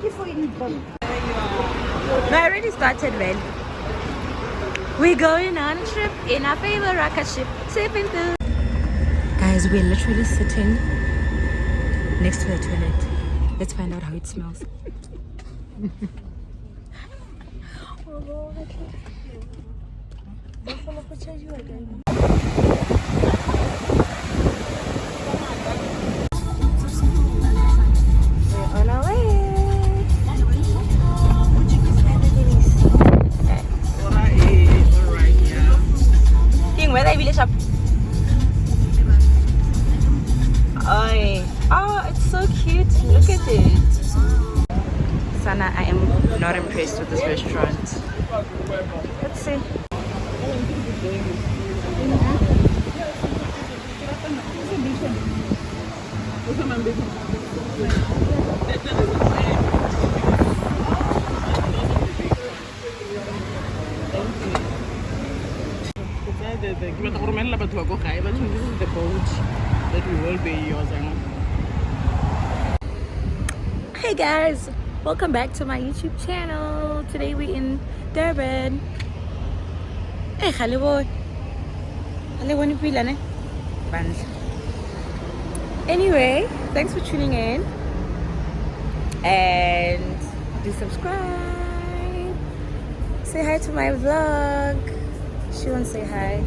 No, I already started, man. We're going on a trip in our favorite rocket ship, sipping through. Guys, we're literally sitting next to the toilet. Let's find out how it smells. We're on our way. Where they village up? Oh, it's so cute. Look at it. Sana, I am not impressed with this restaurant. Let's see. The boat that we will be using. Hey guys, welcome back to my YouTube channel. Today we're in Durban. Hey, anyway, thanks for tuning in and do subscribe. Say hi to my vlog. She won't say hi.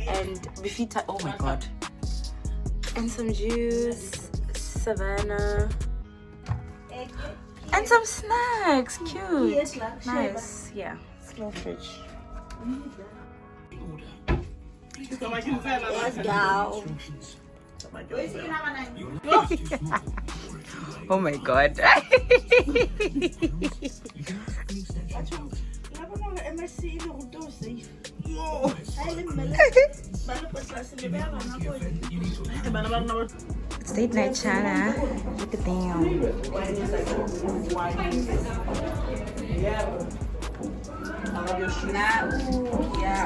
And bifita, oh my god, and some juice, savannah, and some snacks. Cute, nice. Yeah, small fridge. Let's go. Oh my god. It's date night, Chana. Look at them. It's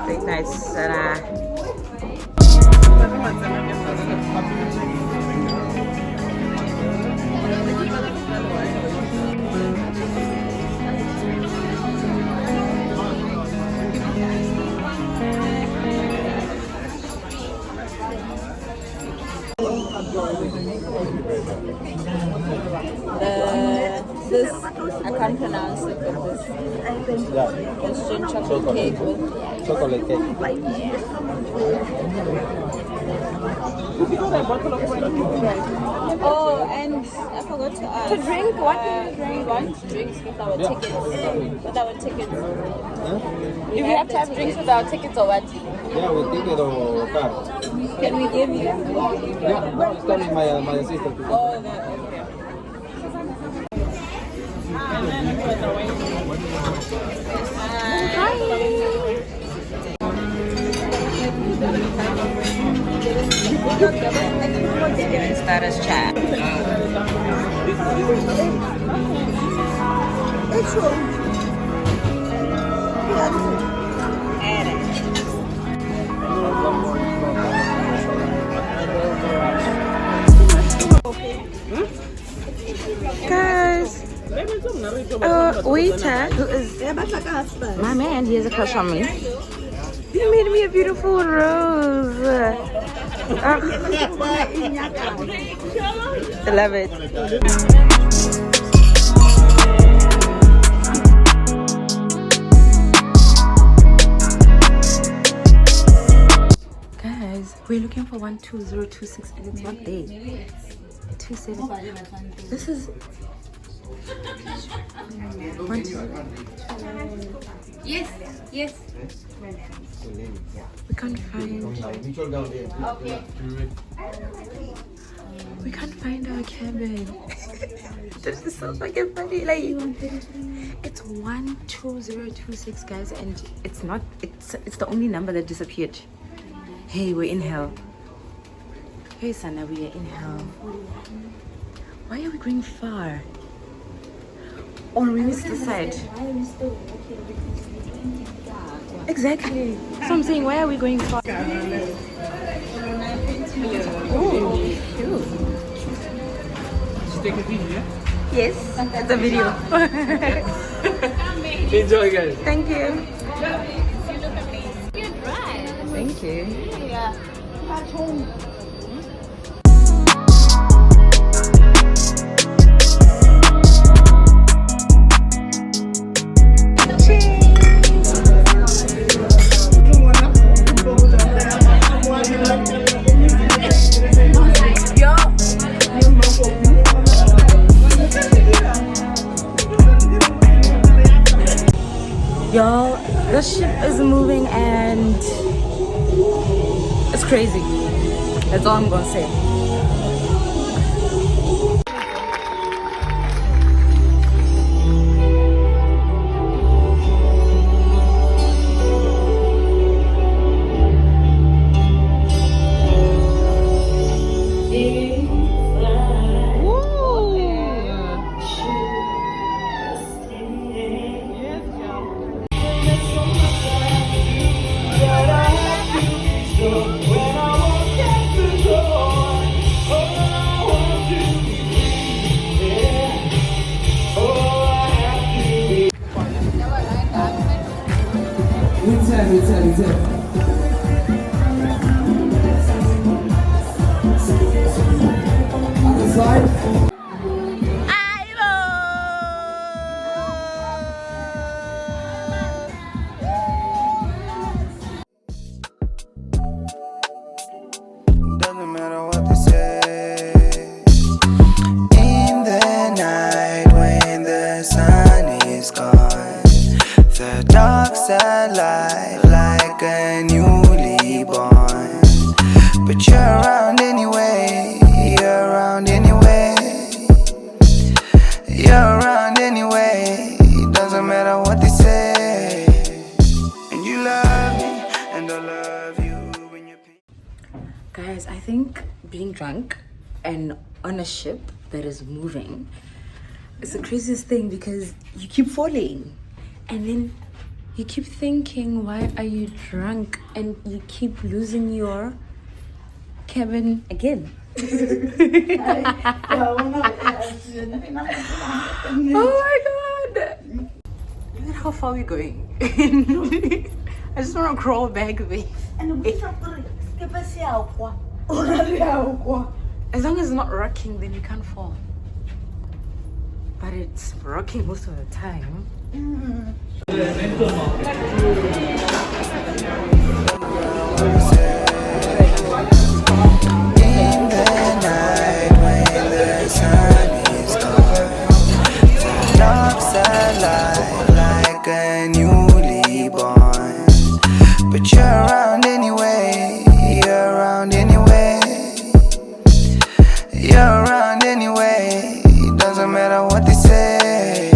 date night, Chana. This I can't pronounce it, but this Austrian chocolate cake with Chocolate cake. oh, and I forgot to ask. To drink? What do you drink? We want drinks with our tickets. With our tickets. Huh? Do we have to have drinks with our tickets or what? Yeah, with ticket or card. Can we give you? Yeah, no, it's telling my assistant. Oh, that, okay. Status chat. Guys, waiter who is my man, he has a crush on me. He made me a beautiful rose. I love it. Guys, we're looking for 12026 and it's not there. 27. This is 1 2. Yes. We can't find. We can't find our cabin. This is so fucking funny. Like, it's 12026, guys, and it's not. It's the only number that disappeared. Hey, we're in hell. Hey, Sana, we are in hell. Why are we going far? Or we missed the side. Exactly. So I'm saying, why are we going far? Oh, cute. Just take a video, yeah? Yes, it's a video. Enjoy, guys. Thank you. Thank you. Yeah. Y'all, the ship is moving and it's crazy. That's all I'm gonna say. Doesn't matter what they say. In the night when the sun is gone, the dark side light like a newly born. But you're around anyway. You're around anyway. You're around anyway. Doesn't matter what they say. And you love me, and I love you when you're. Guys, I think being drunk and on a ship that is moving is the craziest thing because you keep falling and then you keep thinking, why are you drunk? And you keep losing your cabin again. Oh my god! Look at how far we're going. I just want to crawl back there. As long as it's not rocking, then you can't fall. but it's rocking most of the time. In the night when the sun is gone, the dark side light like a newly born. But you're around anyway, you're around anyway, you're around anyway. It doesn't matter what they say.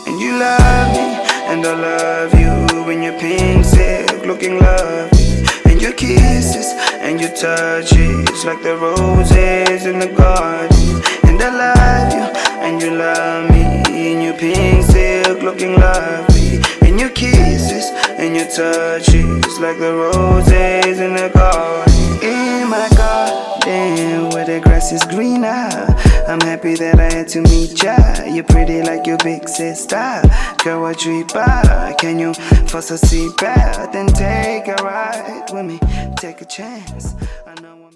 And you love me, and I love you. When your pink silk looking lovely, and your kisses and your touches like the roses in the garden. And I love you, and you love me. In your pink silk looking lovely, and your kisses and your touches like the roses in the garden. In my garden where the grass is greener, I'm happy that I had to meet ya. You're pretty like your big sister. Girl, what treat bar? Can you force a seatbelt and take a ride with me? Take a chance. I know I'm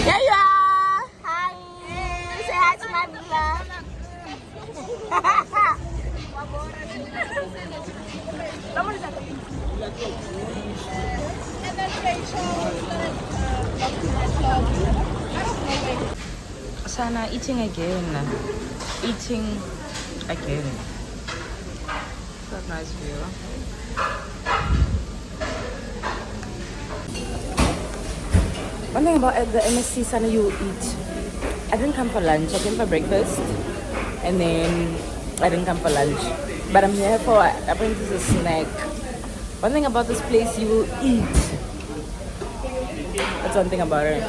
There you are! Hi! Say hi to my vlog. Sana eating again. Eating again. That's a nice view. One thing about the MSC, Sana, you eat. I didn't come for lunch. I came for breakfast, and then I didn't come for lunch. But I'm here for apparently this is a snack. One thing about this place, you will eat. That's one thing about it.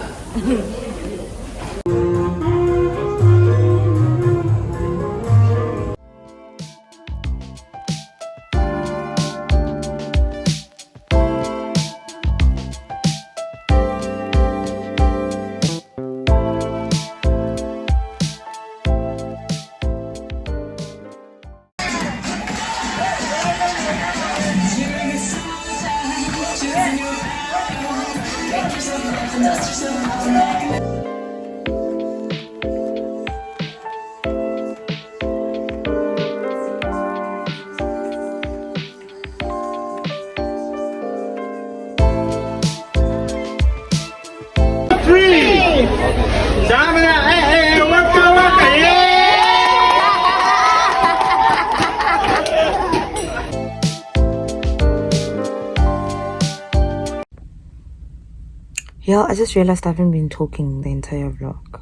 Yo, I just realized I haven't been talking the entire vlog.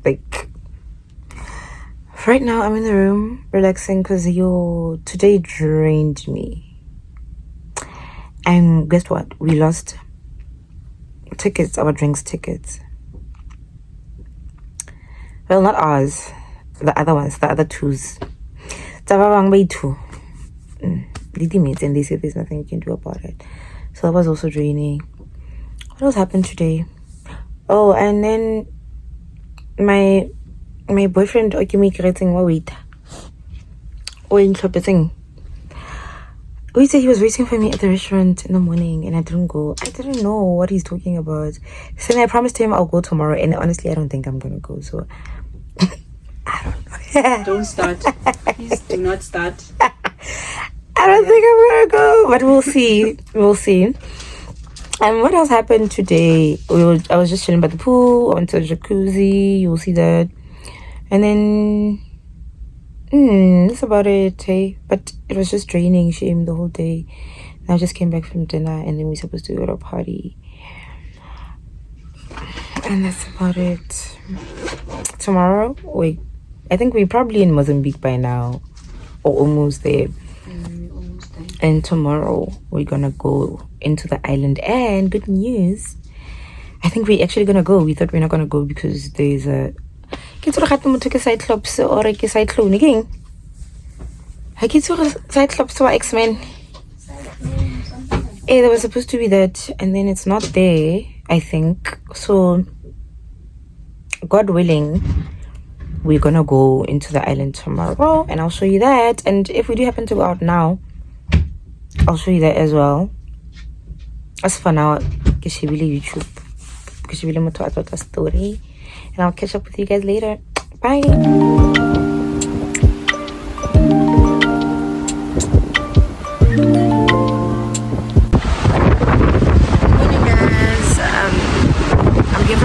Like, right now I'm in the room relaxing because today drained me. And guess what? We lost tickets, our drinks tickets. Well, not ours. The other ones, the other twos. Tababang bay two. Mates, and they said there's nothing you can do about it. So that was also draining. What else happened today? Oh, and then my boyfriend creating wait. We said he was waiting for me at the restaurant in the morning and I didn't go. I didn't know what he's talking about. So then I promised him I'll go tomorrow, and honestly I don't think I'm gonna go, so I don't know. Don't start. Please do not start. I don't think I'm gonna go, but we'll see. We'll see. And what else happened today? I was just chilling by the pool. I went to the jacuzzi. You'll see that. And then that's about it, hey. But it was just draining, shame, the whole day. And I just came back from dinner, and then we're supposed to go to a party. And that's about it. Tomorrow, wait, I think we're probably in Mozambique by now, or almost there. Almost there. And tomorrow we're gonna go into the island. And good news, I think we're actually gonna go. We thought we're not gonna go because there's a Cyclops or a cyclone again. I get Cyclops or X-Men. There was supposed to be that, and then it's not there, I think. So God willing, we're gonna go into the island tomorrow, and I'll show you that. And if we do happen to go out now, I'll show you that as well. As for now, YouTube, a story, and I'll catch up with you guys later. Bye.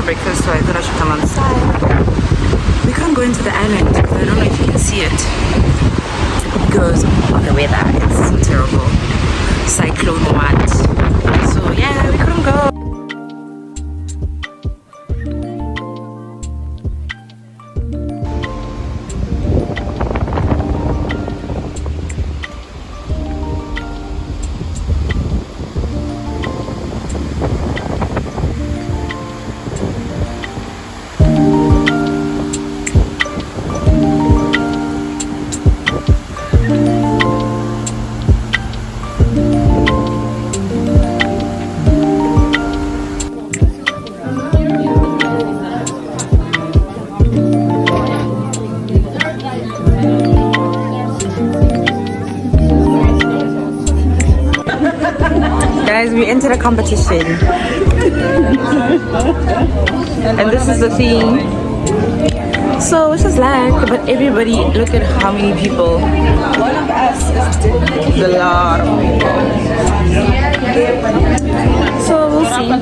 Breakfast, so I thought I should come outside. We can't go into the island because I don't know if you can see it because of the weather. It's so terrible. Cyclone what? So yeah, we couldn't go. Guys, we entered a competition and this is the theme. So it's just like, but everybody, look at how many people. One of us is a lot of people. So we'll see.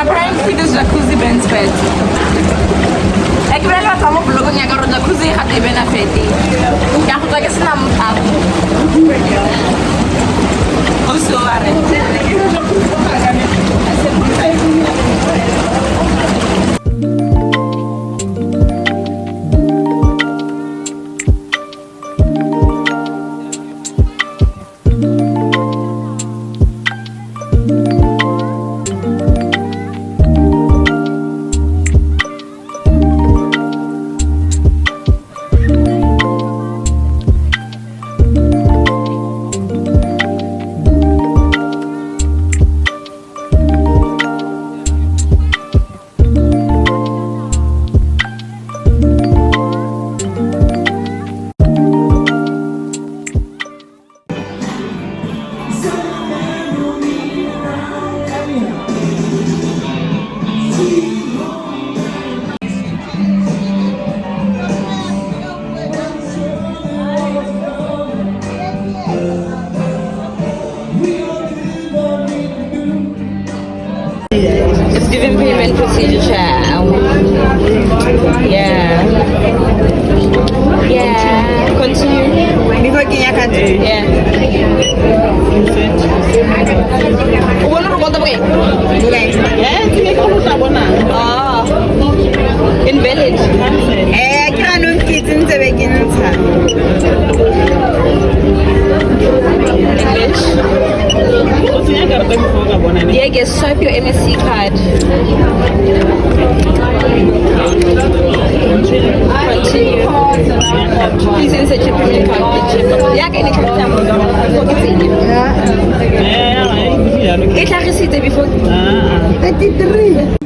Apparently this jacuzzi bends bed. Ekbrela tamo vlog nya ka ronda jacuzzi ha te benefiti. Ya go ka sena mothapo. O so Even payment procedure. Yeah. Yeah. Continue. Before Kenya country. Yeah. What about the way? Ah. Invalid. Can't kids in the beginning. English. Yeah, guess swipe your MSC card. Continue. Please insert your payment card. Yeah, can you come down? It's like a before. 33.